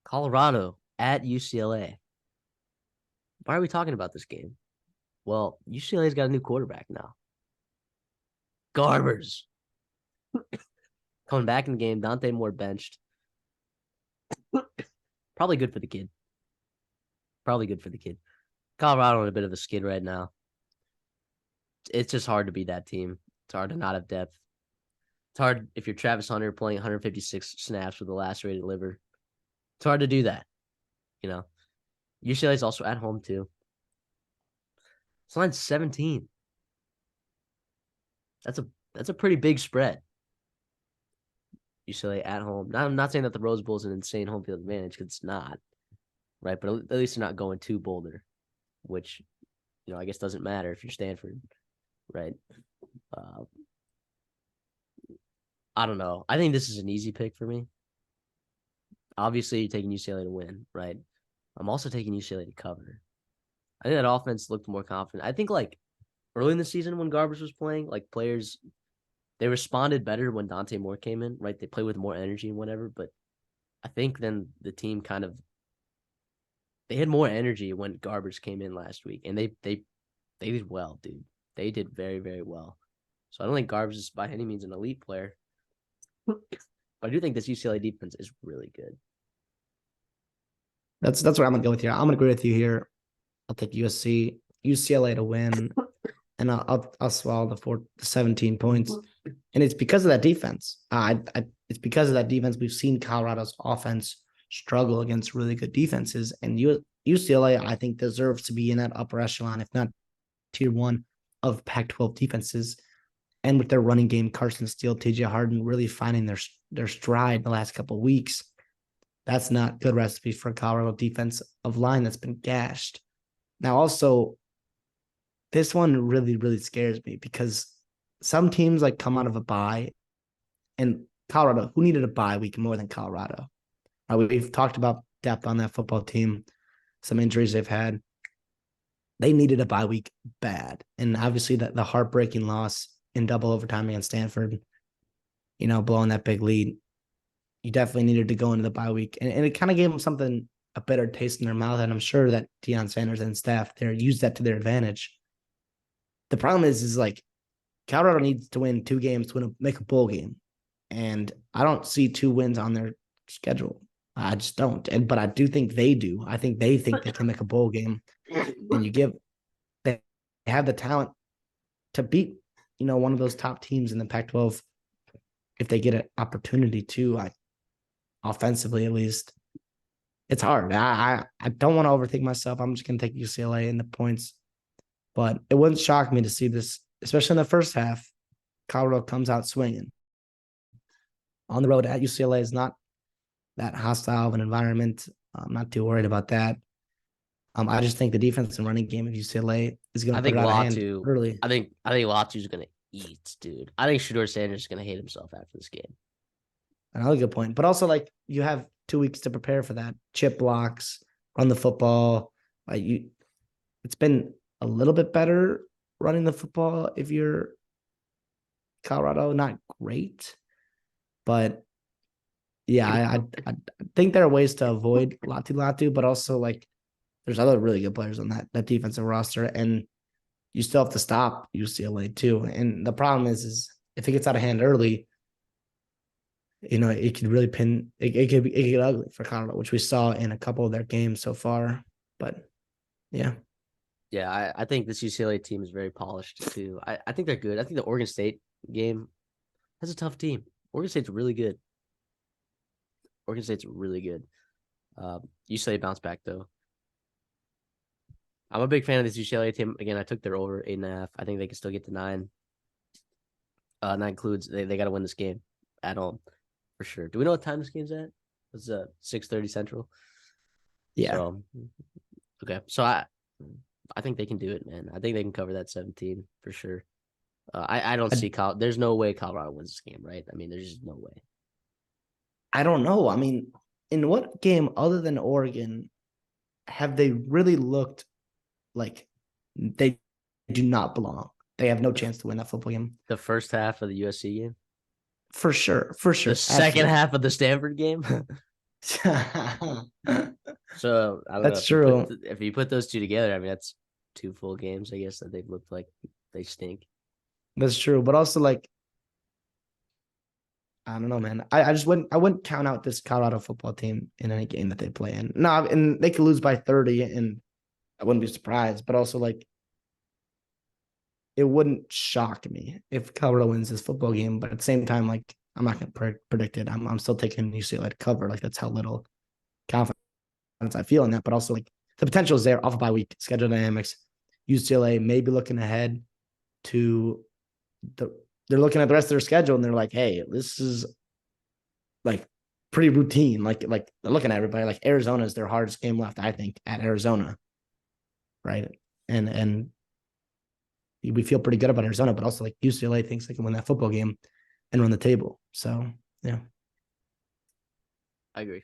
Colorado at UCLA. Why are we talking about this game? Well, UCLA's got a new quarterback now. Garbers. Coming back in the game, Dante Moore benched. Probably good for the kid. Colorado on a bit of a skid right now. It's just hard to beat that team. It's hard to not have depth. It's hard if you're Travis Hunter playing 156 snaps with a lacerated liver. It's hard to do that. UCLA is also at home too. It's line 17. That's a pretty big spread. UCLA at home. Now, I'm not saying that the Rose Bowl is an insane home field advantage because it's not, right? But at least they're not going to Boulder, which, I guess doesn't matter if you're Stanford, right? I don't know. I think this is an easy pick for me. Obviously, you're taking UCLA to win, right? I'm also taking UCLA to cover. I think that offense looked more confident. I think, early in the season when Garbers was playing, players, they responded better when Dante Moore came in, right? They played with more energy and whatever, but I think then the team they had more energy when Garbers came in last week, and they did well, dude. They did very, very well. So I don't think Garbers is by any means an elite player, but I do think this UCLA defense is really good. That's where I'm gonna go with here. I'm gonna agree with you here. I'll take UCLA to win, and I'll swallow the 17 points, and it's because of that defense. It's because of that defense we've seen Colorado's offense struggle against really good defenses, and UCLA I think deserves to be in that upper echelon, if not tier one of Pac-12 defenses. And with their running game, Carson Steele, TJ Harden really finding their stride the last couple of weeks. That's not good recipe for a Colorado defensive line that's been gashed. Now, also, this one really, really scares me because some teams come out of a bye, and Colorado, who needed a bye week more than Colorado? We've talked about depth on that football team, some injuries they've had. They needed a bye week bad. And obviously the heartbreaking loss in double overtime against Stanford, blowing that big lead. You definitely needed to go into the bye week. And it kind of gave them a better taste in their mouth. And I'm sure that Deion Sanders and staff there used that to their advantage. The problem is Colorado needs to win 2 games to make a bowl game. And I don't see 2 wins on their schedule. I just don't. But I do think they do. I think they can make a bowl game. And they have the talent to beat, one of those top teams in the Pac-12 if they get an opportunity to, offensively at least. It's hard. I don't want to overthink myself. I'm just going to take UCLA in the points. But it wouldn't shock me to see this, especially in the first half. Colorado comes out swinging. On the road at UCLA is not that hostile of an environment. I'm not too worried about that. I just think the defense and running game of UCLA is going to put it out of hand early. I think Latu's going to eat, dude. I think Shedeur Sanders is going to hate himself after this game. Another good point. But also, you have 2 weeks to prepare for that. Chip blocks, run the football. It's been a little bit better running the football if you're Colorado. Not great, but yeah, I think there are ways to avoid Latu, but also there's other really good players on that defensive roster, and you still have to stop UCLA too. And the problem is if it gets out of hand early, it could really it could get ugly for Colorado, which we saw in a couple of their games so far. But yeah. Yeah, I think this UCLA team is very polished too. I think they're good. I think the Oregon State game has a tough team. Oregon State's really good. UCLA bounced back though. I'm a big fan of this UCLA team. Again, I took their over 8.5. I think they can still get to 9. That includes they got to win this game at home for sure. Do we know what time this game's at? It's 6:30 Central. Yeah. So, okay. So I think they can do it, man. I think they can cover that 17 for sure. I don't see there's no way Colorado wins this game, right? I mean, there's just no way. I don't know. I mean, in what game other than Oregon have they really looked like they do not belong? They have no chance to win that football game. The first half of the USC game? For sure. The second half of the Stanford game? So I don't know That's if you put true. if you put those two together. I mean, that's 2 full games, I guess, that they've looked like they stink. That's true. But also, like, I don't know, man. I wouldn't count out this Colorado football team in any game that they play in. No, and they could lose by 30, and I wouldn't be surprised. But also, like, it wouldn't shock me if Colorado wins this football game. But at the same time, like, I'm not going to predict it. I'm still taking UCLA to cover. Like, that's how little confidence I feel in that. But also, like, the potential is there off of bye week, schedule dynamics. UCLA may be looking ahead to they're looking at the rest of their schedule and they're like, hey, this is like pretty routine. Like they're looking at everybody. Like Arizona is their hardest game left, I think, at Arizona. Right. And we feel pretty good about Arizona, but also like UCLA thinks they can win that football game and run the table. So yeah. I agree.